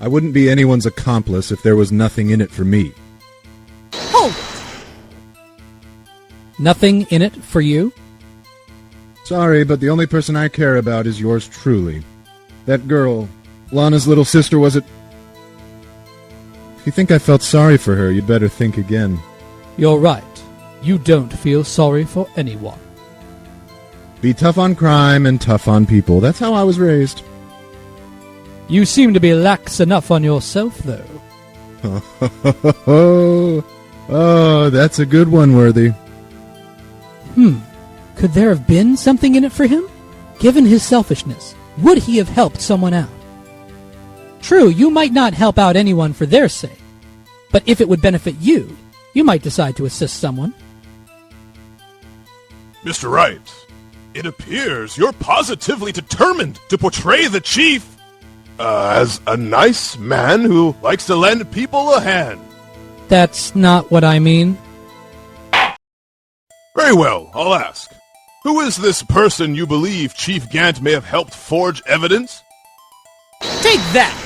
I wouldn't be anyone's accomplice if there was nothing in it for me. Hold it! Nothing in it for you? Sorry, but the only person I care about is yours truly. That girl, Lana's little sister, was it? If you think I felt sorry for her, you'd better think again. You're right. You don't feel sorry for anyone. Be tough on crime and tough on people. That's how I was raised. You seem to be lax enough on yourself, though. Oh, that's a good one, Worthy. Could there have been something in it for him? Given his selfishness, would he have helped someone out? True, you might not help out anyone for their sake, but if it would benefit you, you might decide to assist someone. Mr. Wright, it appears you're positively determined to portray the chief as a nice man who likes to lend people a hand. That's not what I mean. Very well, I'll ask. Who is this person you believe Chief Gant may have helped forge evidence? Take that!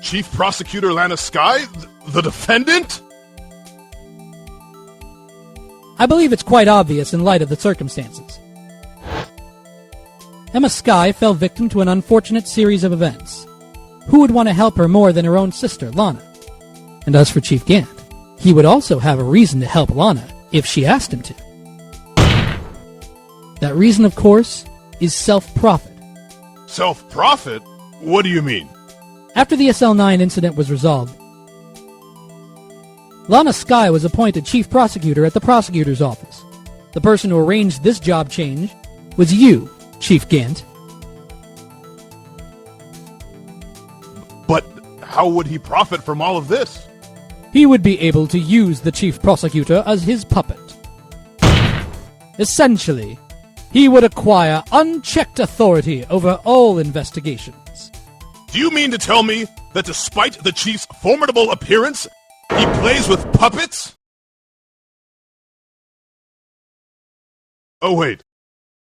Chief Prosecutor Lana Skye, the defendant? I believe it's quite obvious in light of the circumstances. Emma Skye fell victim to an unfortunate series of events. Who would want to help her more than her own sister, Lana? And as for Chief Gant, he would also have a reason to help Lana if she asked him to. That reason, of course, is self-profit. Self-profit? What do you mean? After the SL9 incident was resolved, Lana Skye was appointed chief prosecutor at the prosecutor's office. The person who arranged this job change was you, Chief Gant. But how would he profit from all of this? He would be able to use the chief prosecutor as his puppet. Essentially, he would acquire unchecked authority over all investigations. Do you mean to tell me that despite the chief's formidable appearance, he plays with puppets? Oh wait,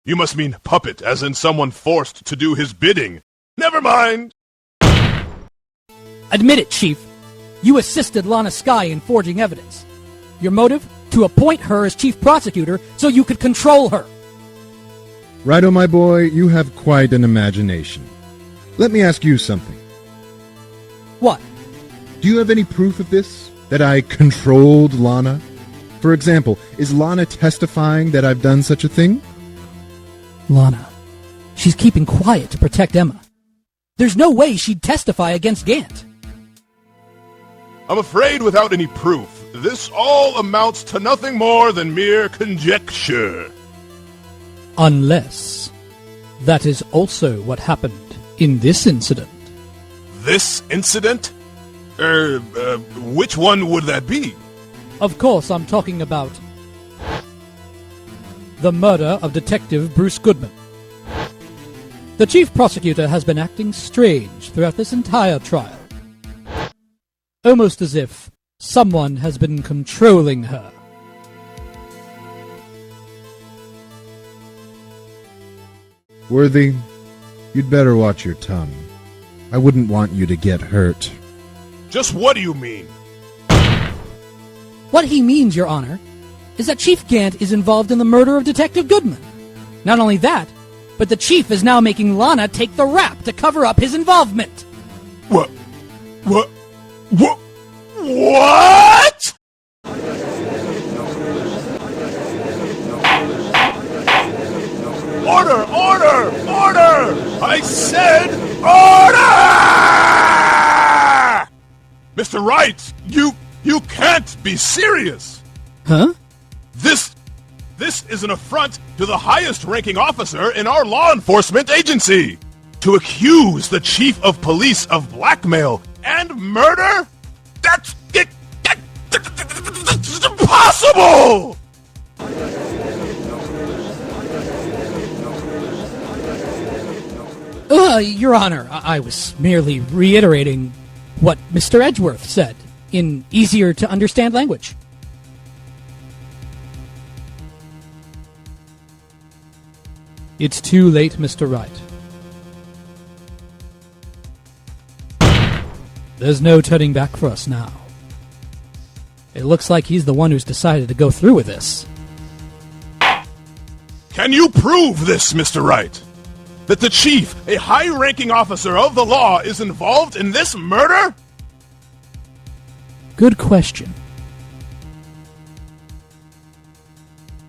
you must mean puppet as in someone forced to do his bidding. Never mind! Admit it, Chief. You assisted Lana Skye in forging evidence. Your motive? To appoint her as chief prosecutor so you could control her. Righto, my boy, you have quite an imagination. Let me ask you something. What? Do you have any proof of this? That I controlled Lana? For example, is Lana testifying that I've done such a thing? Lana. She's keeping quiet to protect Emma. There's no way she'd testify against Gant. I'm afraid without any proof, this all amounts to nothing more than mere conjecture. Unless that is also what happened in this incident. This incident? Which one would that be? Of course, I'm talking about the murder of Detective Bruce Goodman. The chief prosecutor has been acting strange throughout this entire trial. Almost as if someone has been controlling her. Worthy, you'd better watch your tongue. I wouldn't want you to get hurt. Just what do you mean? What he means, Your Honor, is that Chief Gant is involved in the murder of Detective Goodman. Not only that, but the chief is now making Lana take the rap to cover up his involvement. What? Order! I said order! Mr. Wright, you can't be serious! Huh? This is an affront to the highest-ranking officer in our law enforcement agency! To accuse the chief of police of blackmail and murder? That's impossible! Your Honor, I was merely reiterating what Mr. Edgeworth said in easier-to-understand language. It's too late, Mr. Wright. There's no turning back for us now. It looks like he's the one who's decided to go through with this. Can you prove this, Mr. Wright? That the chief, a high-ranking officer of the law, is involved in this murder? Good question.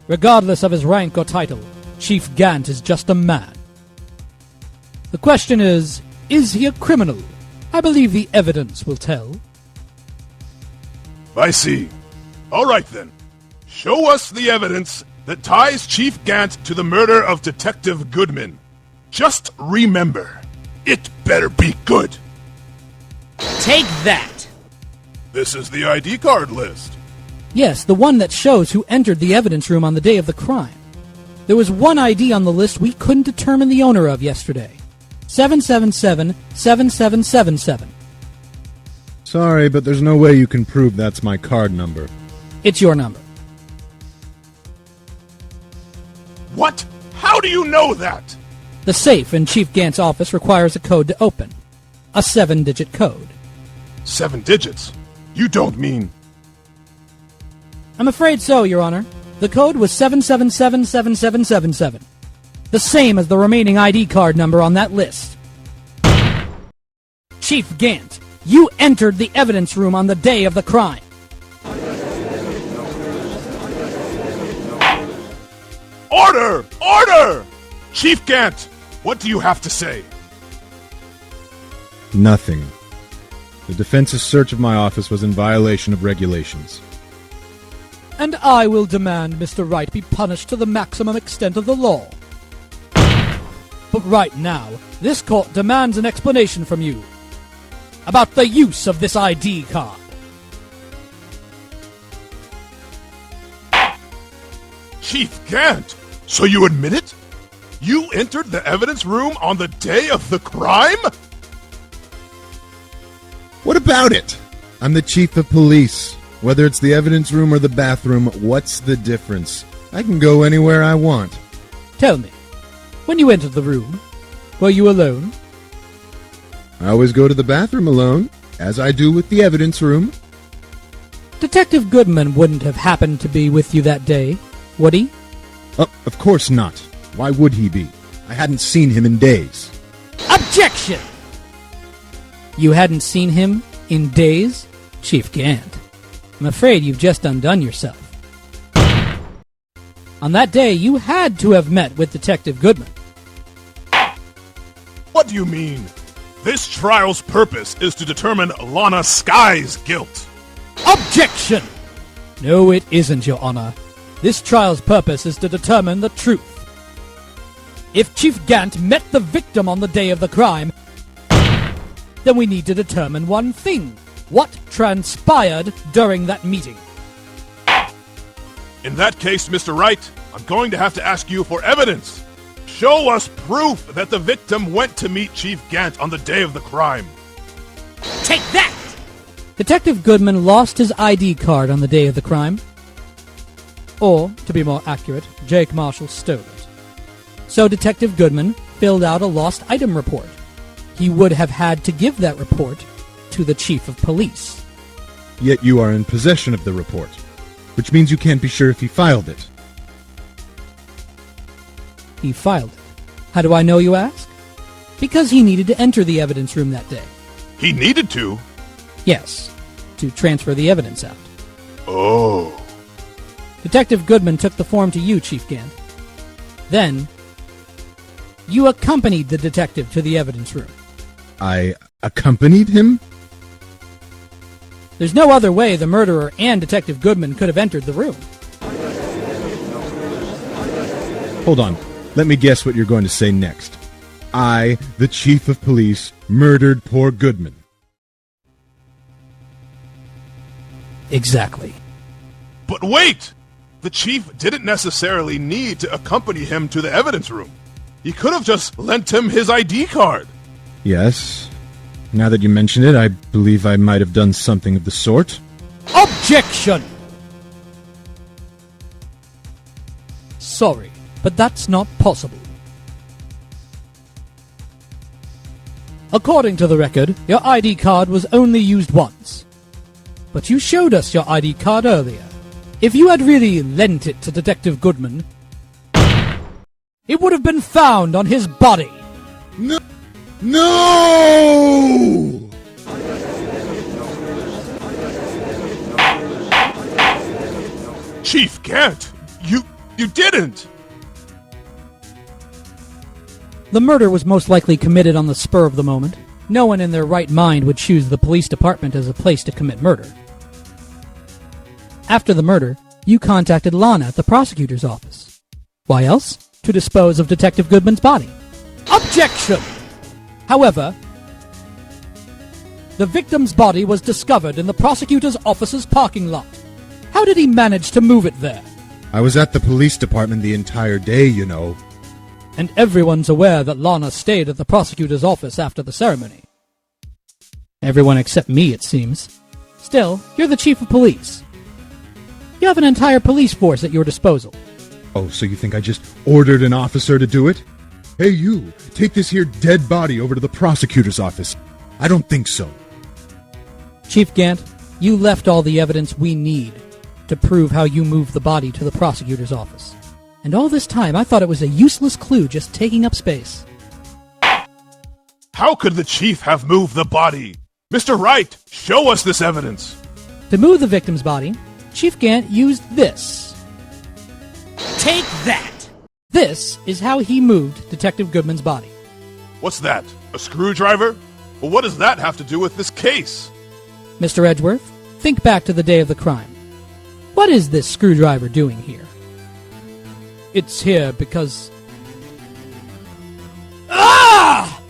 Regardless of his rank or title, Chief Gant is just a man. The question is he a criminal? I believe the evidence will tell. I see. All right, then. Show us the evidence that ties Chief Gant to the murder of Detective Goodman. Just remember, it better be good. Take that! This is the ID card list. Yes, the one that shows who entered the evidence room on the day of the crime. There was one ID on the list we couldn't determine the owner of yesterday. 777-7777. Sorry, but there's no way you can prove that's my card number. It's your number. What? How do you know that? The safe in Chief Gant's office requires a code to open. A 7-digit code. 7 digits? You don't mean... I'm afraid so, Your Honor. The code was 777-7777. The same as the remaining ID card number on that list. Chief Gant, you entered the evidence room on the day of the crime. Order! Order! Chief Gant, what do you have to say? Nothing. The defense's search of my office was in violation of regulations. And I will demand Mr. Wright be punished to the maximum extent of the law. But right now, this court demands an explanation from you about the use of this ID card. Chief Gant, so you admit it? You entered the evidence room on the day of the crime? What about it? I'm the chief of police. Whether it's the evidence room or the bathroom, what's the difference? I can go anywhere I want. Tell me, when you entered the room, were you alone? I always go to the bathroom alone, as I do with the evidence room. Detective Goodman wouldn't have happened to be with you that day, would he? Oh, of course not. Why would he be? I hadn't seen him in days. Objection! You hadn't seen him in days? Chief Gant, I'm afraid you've just undone yourself. On that day, you had to have met with Detective Goodman. What do you mean? This trial's purpose is to determine Lana Sky's guilt. Objection! No, it isn't, Your Honor. This trial's purpose is to determine the truth. If Chief Gant met the victim on the day of the crime, then we need to determine one thing. What transpired during that meeting? In that case, Mr. Wright, I'm going to have to ask you for evidence. Show us proof that the victim went to meet Chief Gant on the day of the crime. Take that! Detective Goodman lost his ID card on the day of the crime. Or, to be more accurate, Jake Marshall stole it. So Detective Goodman filled out a lost item report. He would have had to give that report to the chief of police. Yet you are in possession of the report, which means you can't be sure if he filed it. He filed it. How do I know, you ask? Because he needed to enter the evidence room that day. He needed to? Yes, to transfer the evidence out. Oh. Detective Goodman took the form to you, Chief Gant. Then, you accompanied the detective to the evidence room. I accompanied him? There's no other way the murderer and Detective Goodman could have entered the room. Hold on. Let me guess what you're going to say next. I, the chief of police, murdered poor Goodman. Exactly. But wait! The chief didn't necessarily need to accompany him to the evidence room. He could have just lent him his ID card. Yes. Now that you mention it, I believe I might have done something of the sort. Objection! Sorry, but that's not possible. According to the record, your ID card was only used once. But you showed us your ID card earlier. If you had really lent it to Detective Goodman, it would have been found on his body. No! No! Chief Gant, you didn't! The murder was most likely committed on the spur of the moment. No one in their right mind would choose the police department as a place to commit murder. After the murder, you contacted Lana at the prosecutor's office. Why else? To dispose of Detective Goodman's body. Objection! However, the victim's body was discovered in the prosecutor's office's parking lot. How did he manage to move it there? I was at the police department the entire day, you know. And everyone's aware that Lana stayed at the prosecutor's office after the ceremony. Everyone except me, it seems. Still, you're the chief of police. You have an entire police force at your disposal. Oh, so you think I just ordered an officer to do it? Hey, you, take this here dead body over to the prosecutor's office. I don't think so. Chief Gant, you left all the evidence we need to prove how you moved the body to the prosecutor's office. And all this time, I thought it was a useless clue just taking up space. How could the chief have moved the body? Mr. Wright, show us this evidence. To move the victim's body, Chief Gant used this. Take that! This is how he moved Detective Goodman's body. What's that? A screwdriver? Well, what does that have to do with this case? Mr. Edgeworth, think back to the day of the crime. What is this screwdriver doing here? It's here because... Ah!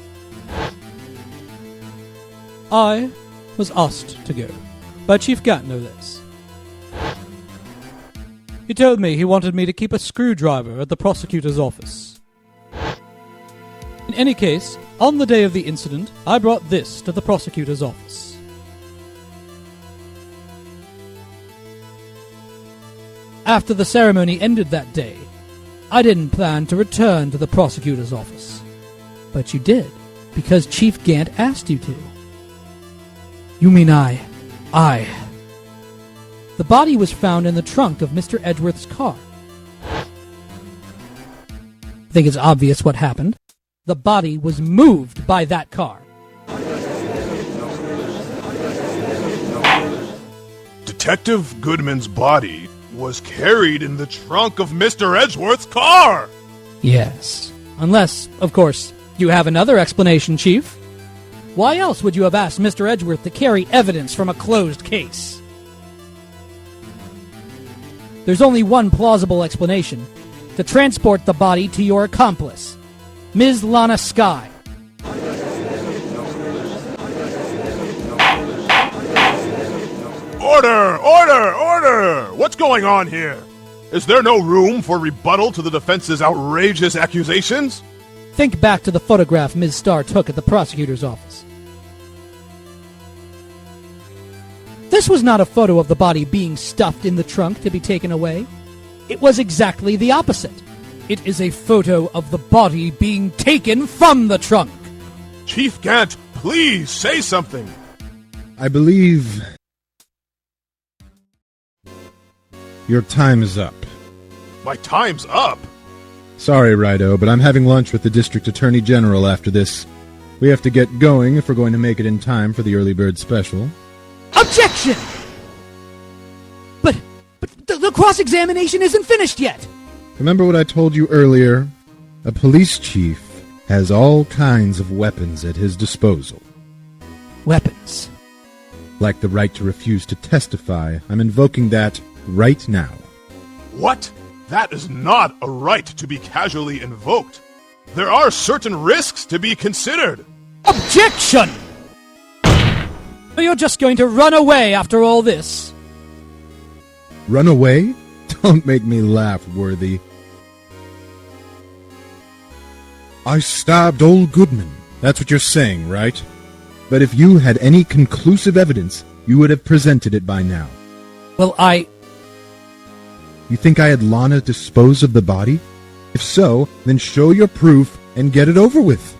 I was asked to go by Chief Gant, no less. He told me he wanted me to keep a screwdriver at the prosecutor's office. In any case, on the day of the incident, I brought this to the prosecutor's office. After the ceremony ended that day, I didn't plan to return to the prosecutor's office. But you did, because Chief Gant asked you to. You mean I. The body was found in the trunk of Mr. Edgeworth's car. I think it's obvious what happened. The body was moved by that car. Detective Goodman's body was carried in the trunk of Mr. Edgeworth's car! Yes. Unless, of course, you have another explanation, Chief. Why else would you have asked Mr. Edgeworth to carry evidence from a closed case? There's only one plausible explanation. To transport the body to your accomplice, Ms. Lana Skye. Order! Order! Order! What's going on here? Is there no room for rebuttal to the defense's outrageous accusations? Think back to the photograph Ms. Starr took at the prosecutor's office. This was not a photo of the body being stuffed in the trunk to be taken away. It was exactly the opposite. It is a photo of the body being taken from the trunk. Chief Gant, please say something. I believe... your time is up. My time's up. Sorry, Rido, but I'm having lunch with the District Attorney General after this. We have to get going if we're going to make it in time for the early bird special. Objection! But the cross-examination isn't finished yet! Remember what I told you earlier? A police chief has all kinds of weapons at his disposal. Weapons. Like the right to refuse to testify. I'm invoking that right now. What? That is not a right to be casually invoked. There are certain risks to be considered. Objection! You're just going to run away after all this? Run away? Don't make me laugh, Worthy. I stabbed old Goodman. That's what you're saying, right? But if you had any conclusive evidence, you would have presented it by now. Well, You think I had Lana dispose of the body? If so, then show your proof and get it over with.